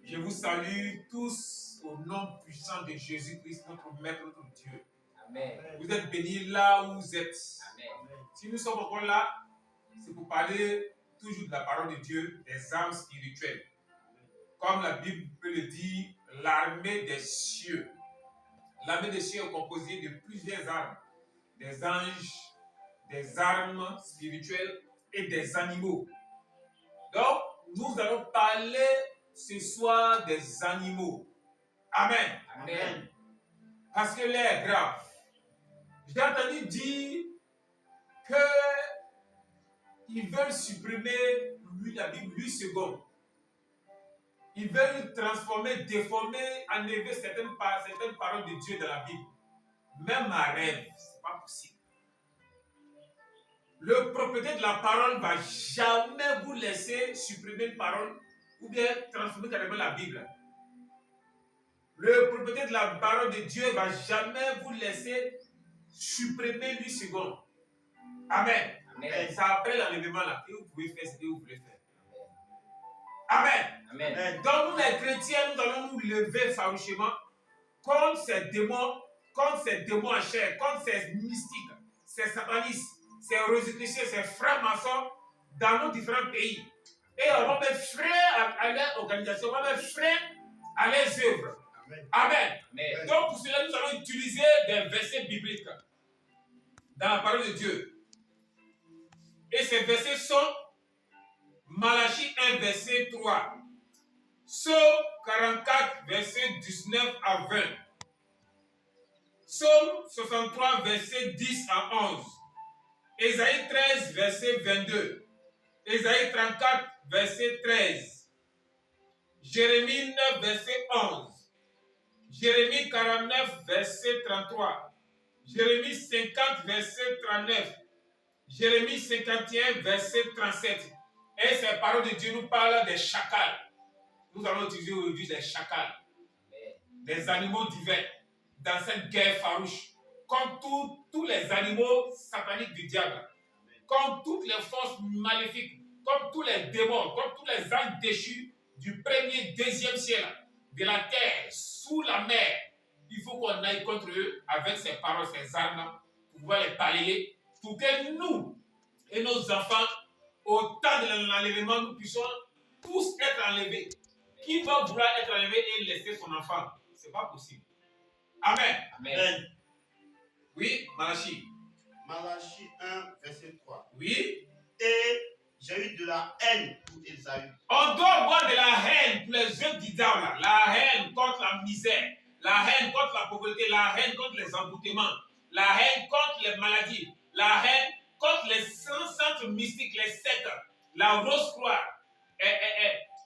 Je vous salue tous au nom puissant de Jésus-Christ, notre Maître, notre Dieu. Amen. Vous êtes bénis là où vous êtes. Amen. Si nous sommes encore là, c'est pour parler toujours de la parole de Dieu, des armes spirituelles. Comme la Bible peut le dire, l'armée des cieux. L'armée des cieux est composée de plusieurs armes. Des anges, des armes spirituelles et des animaux. Donc, nous allons parler ce soir des animaux. Amen. Amen. Parce que l'air est grave. J'ai entendu dire qu'ils veulent supprimer, la Bible, 8 secondes. Ils veulent transformer, déformer, enlever certaines paroles de Dieu dans la Bible. Même à rêve, ce n'est pas possible. Le propriétaire de la parole ne va jamais vous laisser supprimer une parole ou bien transformer carrément la Bible. Le propriétaire de la parole de Dieu ne va jamais vous laisser supprimer 8 secondes. Amen. Amen. C'est après l'enlèvement là que vous pouvez faire ce que vous voulez faire. Amen. Amen. Donc nous les chrétiens, nous allons nous lever farouchement contre ces démons en chair, contre ces mystiques, ces satanistes, ces rosicruciens, ces francs-maçons dans nos différents pays. Et on va mettre frein à leur organisation, on va mettre frein à leurs œuvres. Amen. Amen. Donc pour cela, nous allons utiliser des versets bibliques dans la parole de Dieu. Et ces versets sont Malachie 1, verset 3. Psaume 44, verset 19 à 20. Psaume 63, verset 10 à 11. Ésaïe 13, verset 22. Ésaïe 34, verset 13. Jérémie 9, verset 11. Jérémie 49, verset 33. Jérémie 50, verset 39. Jérémie 51, verset 37. Et ces paroles de Dieu nous parlent des chacals. Nous allons utiliser aujourd'hui des chacals, des animaux divins, dans cette guerre farouche, comme tous les animaux sataniques du diable, comme toutes les forces maléfiques, comme tous les démons, comme tous les âmes déchus du premier, deuxième ciel, de la terre, sous la mer. Il faut qu'on aille contre eux avec ces paroles, ces armes, pour pouvoir les balayer, pour que nous et nos enfants, au temps de l'enlèvement, nous puissions tous être enlevés. Qui va vouloir être enlevé et laisser son enfant? Ce n'est pas possible. Amen. Amen. Oui, Malachie. Malachie 1, verset 3. Oui. Et j'ai eu de la haine pour Ésaü. On doit avoir de la haine pour les œuvres du diable. La haine contre la misère, la haine contre la pauvreté, la haine contre les emboutements, la haine contre les maladies, la haine contre les centres mystiques, les sectes, la Rose-Croix,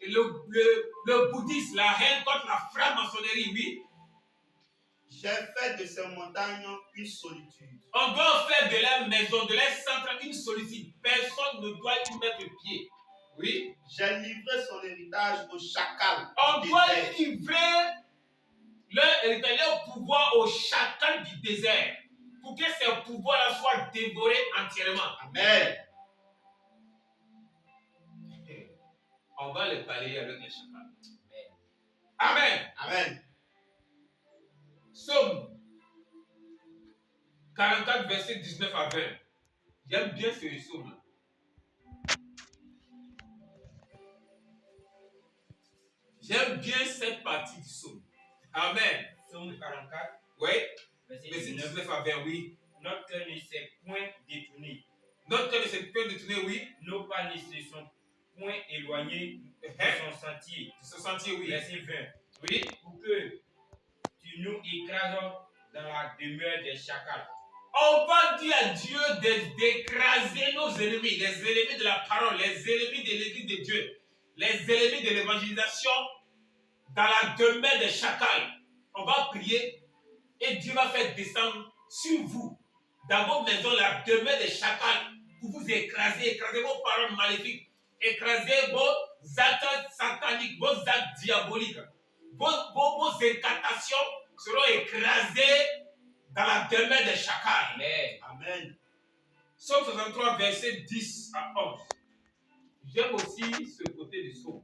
le bouddhisme, la haine contre la franc-maçonnerie, oui. J'ai fait de ces montagnes une solitude. On doit faire de la maison, de la centre, une solitude. Personne ne doit y mettre pied. Oui. J'ai livré son héritage au chacal. On doit livrer leur héritage, leur pouvoir au chacal du désert. Pour que ces pouvoirs-là soient dévorés entièrement. Amen. On va les balayer avec les chacals. Amen. Amen. Psaume 44, verset 19 à 20. J'aime bien ce psaume-là. J'aime bien cette partie du psaume. Amen. Psaume 44, Oui. verset Verset 19. 19 à 20, oui. Notre cœur ne s'est point détourné. Notre cœur ne s'est point détourné, oui. Nos pas ne se sont point éloignés de son sentier. De ce sentier, oui. Verset 20. Oui. Pour que tu nous écrases dans la demeure des chacals. On va dire à Dieu d'écraser nos ennemis, les ennemis de la parole, les ennemis de l'église de Dieu, les ennemis de l'évangélisation dans la demeure des chacals. On va prier et Dieu va faire descendre sur vous, dans vos maisons, la demeure des chacals, pour vous écraser vos paroles maléfiques, écraser vos actes sataniques, vos actes diaboliques. Vos incantations seront écrasées dans la demeure des chacals. Amen. Amen. Psaume 63, verset 10 à 11. J'aime aussi ce côté du psaume.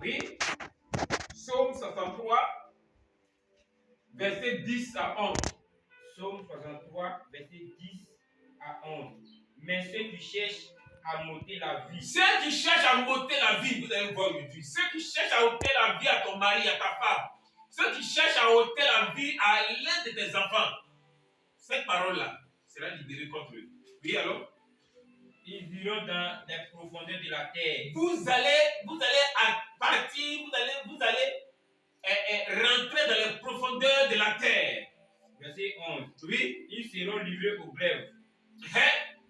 Oui. Psaume 63, verset 10 à 11. Psaume 63, verset 10 à 11. Mais ceux qui cherchent à m'ôter la vie, Ceux qui cherchent à m'ôter la vie, vous allez voir aujourd'hui. Ceux qui cherchent à ôter la vie à ton mari, à ta femme. Ceux qui cherchent à ôter la vie à l'un de tes enfants. Cette parole-là sera libérée contre eux. Oui, alors? ils iront dans les profondeurs de la terre. Vous allez à partir, vous allez rentrer dans les profondeurs de la terre. Verset 11. Oui. Ils seront livrés au glaive. Hein?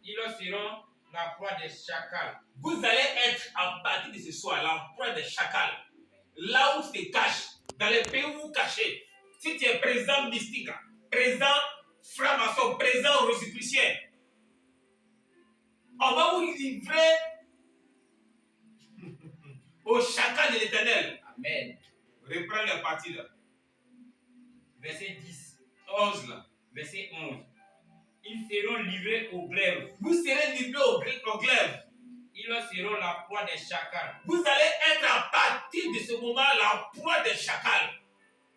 Ils leur seront la proie des chacals. Vous allez être à partir de ce soir la proie des chacals. Là où tu te caches, dans les pays où caché. Si tu es présent mystique, présent franc-maçon, présent rosicrucien, on va vous livrer au chacal de l'Éternel. Amen. Reprends les parties là. Verset 10. 11 là. Verset 11. Ils seront livrés au glaive. Vous serez livrés au glaive. Ils leur seront la proie des chacals. Vous allez être à partir de ce moment la proie des chacals.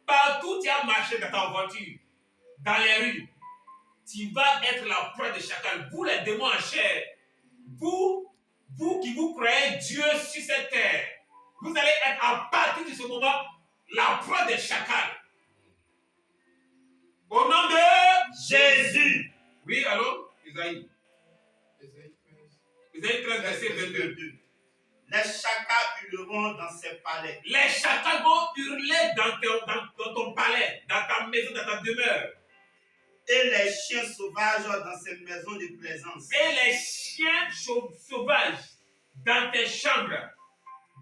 Partout où tu as marché dans ta voiture, dans les rues, tu vas être la proie des chacals. Vous les démons en chair, vous qui vous croyez Dieu sur cette terre, vous allez être à partir de ce moment la proie des chacals. Au nom de Jésus. Oui, allô? Isaïe 13, verset 22. Les chacals hurleront dans ses palais. Les chacals vont hurler dans ton palais, dans ta maison, dans ta demeure. Et les chiens sauvages dans ses maisons de plaisance. Et les chiens sauvages dans tes chambres,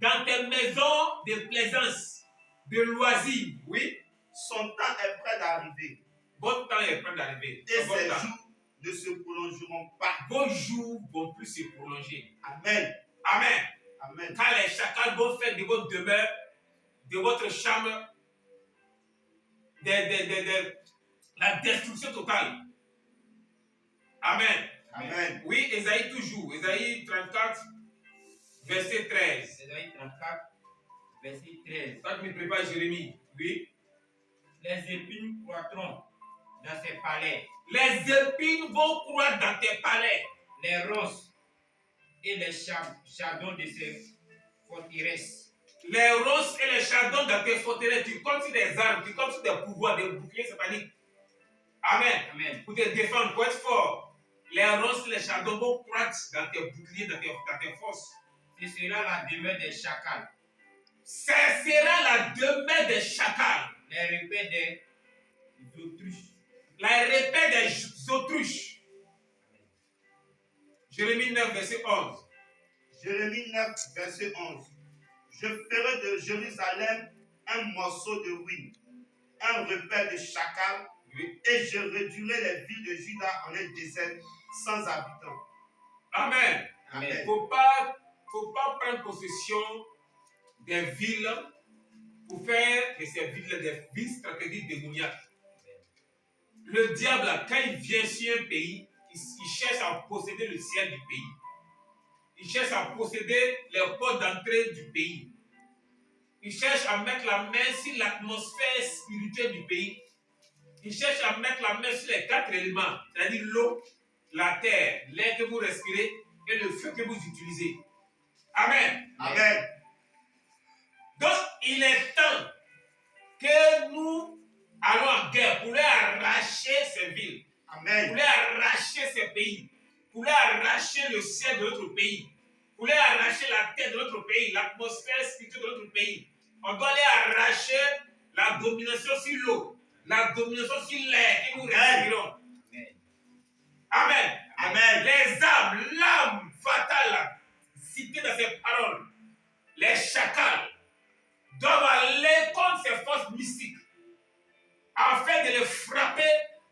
dans tes maisons de plaisance, de loisirs. Oui. Son temps est près d'arriver. Votre temps est prêt d'arriver. Et ses jours ne se prolongeront pas. Vos jours vont plus se prolonger. Amen. Amen. Amen. Car les chacals vont faire de votre demeure, de votre chambre, la destruction totale. Amen. Amen. Oui, Ésaïe toujours. Ésaïe 34, verset 13. Ésaïe 34, verset 13. Ça me prépare Jérémie. Oui. Les épines croîtront dans ses palais. Les épines vont croître dans tes palais. Les ronces et les chardons de ses forteresses. Les ronces et les chardons dans tes forteresses, tu comptes sur des armes, tu comptes sur des pouvoirs, des boucliers sataniques. Amen. Amen. Pour te défendre, pour être fort. Les ronces et les chardons vont croître dans tes boucliers, dans tes forces. Ce sera la demeure des chacals. Ce sera la demeure des chacals. Les repères des autruches. Les repères des autruches. Jérémie 9, verset 11. Jérémie 9, verset 11. Je ferai de Jérusalem un morceau de ruine, un repère de chacal, Oui. et je réduirai les villes de Juda en un désert sans habitants. Amen. Amen. Il ne faut pas prendre possession des villes pour faire de ces villes des villes stratégiques démoniaques. Le diable, quand il vient sur un pays, il cherche à posséder le ciel du pays. Il cherche à posséder les portes d'entrée du pays. Il cherche à mettre la main sur l'atmosphère spirituelle du pays. Il cherche à mettre la main sur les 4 éléments, c'est-à-dire l'eau, la terre, l'air que vous respirez et le feu que vous utilisez. Amen. Amen. Donc, il est temps que nous allons en guerre pour leur arracher ces villes, pour Amen. leur arracher ces pays, pour leur arracher le ciel de notre pays, pour leur arracher la terre de notre pays, l'atmosphère spirituelle de notre pays. On doit leur arracher la domination sur l'eau, la domination sur l'air que nous respirons. Amen. Amen. Amen. Les armes, l'âme fatale citée dans ces paroles, les chacals, doivent aller contre ces forces mystiques afin de les frapper,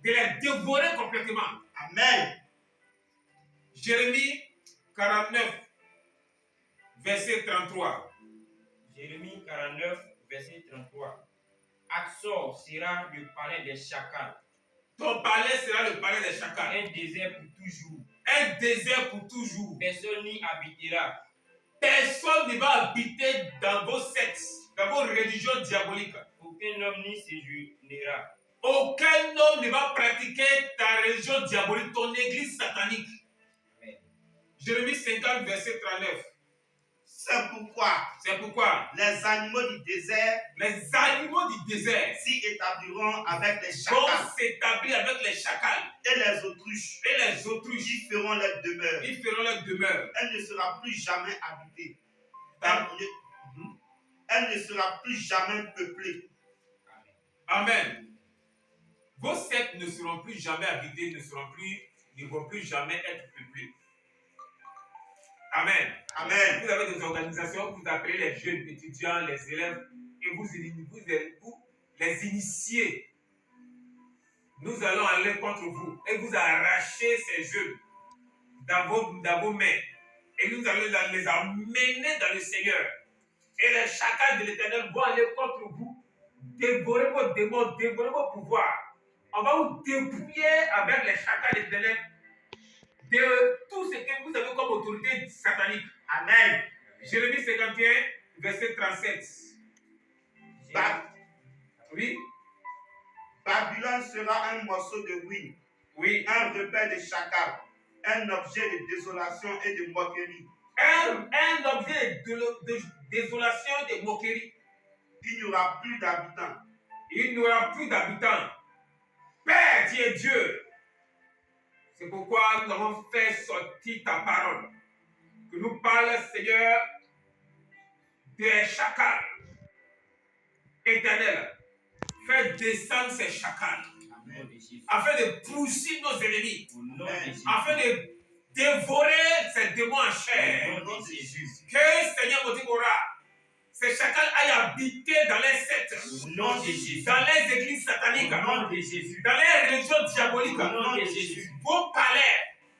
de les dévorer complètement. Amen. Jérémie 49, verset 33. Jérémie 49, verset 33. Axor sera le palais des chacals. Ton palais sera le palais des chacals. Un désert pour toujours. Un désert pour toujours. Personne n'y habitera. Personne ne va habiter dans vos sectes, dans vos religions diaboliques. Aucun homme n'y séjournera. Aucun homme ne va pratiquer ta religion diabolique, ton église satanique. Amen. Jérémie 50, verset 39. C'est pourquoi Les animaux du désert s'y établiront avec les vont chacals s'établir avec les chacals et les autruches. et les autruches. Ils feront leur demeure. Ils feront leur demeure. Elle ne sera plus jamais habitée. Amen. Elle ne sera plus jamais peuplée. Amen. Vos sectes ne seront plus jamais habitées, ne vont plus jamais être peuplées. Amen. Amen. Vous avez des organisations, vous appelez les jeunes étudiants, les élèves, et vous les initiez. Nous allons aller contre vous et vous arracher ces jeunes dans vos mains. Et nous allons les amener dans le Seigneur. Et les chacals de l'Éternel vont aller contre vous, dévorer vos démons, dévorer vos pouvoirs. On va vous dépouiller avec les chacals de l'Éternel de tout ce que vous avez comme autorité satanique. Amen. Jérémie 51, verset 37. Oui. Babylone sera un morceau de ruine, Oui. un repère de chacals, un objet de désolation et de moquerie. Un objet de désolation et de moquerie. Il n'y aura plus d'habitants. Il n'y aura plus d'habitants. Père, tu es Dieu. C'est pourquoi nous avons fait sortir ta parole. Que nous parle, Seigneur, des chacals éternels. Fais descendre ces chacals. Amen. Afin de poursuivre nos ennemis. Au nom de Jésus. Afin de dévorer ces démons en chair. Au nom de Jésus. Que Seigneur Motimora, ces chacals aillent habiter dans les sectes, Au nom de Jésus. dans les églises sataniques, Au nom de Jésus. dans les régions diaboliques. Au nom de Jésus. Vos palais,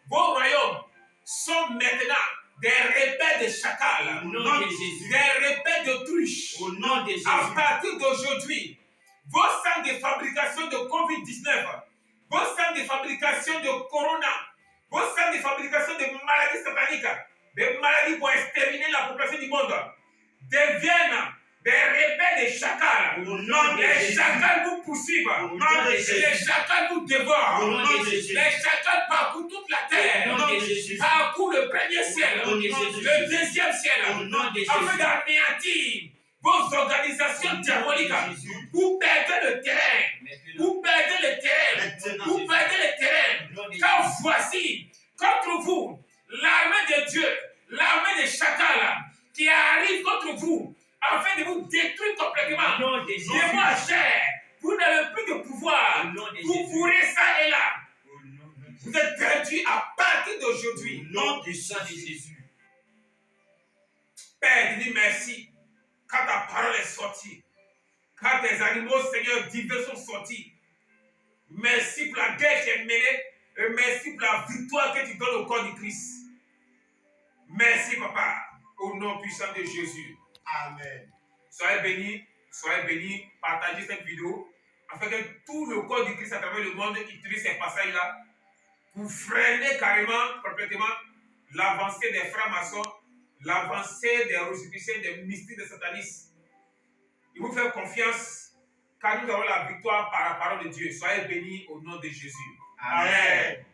vos royaumes sont maintenant des repères de chacals, Au nom de Jésus. des repères d'autruches. Au nom de Jésus. À partir d'aujourd'hui, vos centres de fabrication de COVID-19, vos centres de fabrication de Corona, vos centres de fabrication de maladies sataniques, des maladies pour exterminer la population du monde, deviennent des repères de chacals. Au nom de Les Jésus. chacals vous poursuivent. Au nom de Les Jésus. chacals vous Au dévorent. nom de Jésus. Les chacals parcourent toute la terre. Au nom de Jésus. Parcourent le premier ciel, Au nom de Jésus. le deuxième Au ciel, nom de afin Jésus. d'anéantir vos organisations diaboliques. Vous perdez le terrain. Maintenant. Vous perdez le terrain. Maintenant. Vous perdez le terrain. Au nom de Car Jésus. voici, contre vous, l'armée de Dieu, l'armée des chacals qui arrive contre vous, afin de vous détruire Au complètement. nom de Jésus. Et moi, cher, vous n'avez plus de pouvoir. Au nom de Vous Jésus. courez ça et là. Au nom de Jésus. Vous êtes perdu à partir d'aujourd'hui. Au nom du sang de Jésus. Père, dis merci. Quand ta parole est sortie, quand tes animaux, Seigneur, divers sont sortis. Merci pour la guerre qui est menée et merci pour la victoire que tu donnes au corps du Christ. Merci, Papa, au nom puissant de Jésus. Amen. Soyez bénis, partagez cette vidéo afin que tout le corps du Christ à travers le monde utilise ces passages-là pour freiner carrément, complètement, l'avancée des francs-maçons, l'avancée des rosicruciens, des mystiques, des satanistes. Il vous fait confiance car nous avons la victoire par la parole de Dieu. Soyez bénis au nom de Jésus. Amen.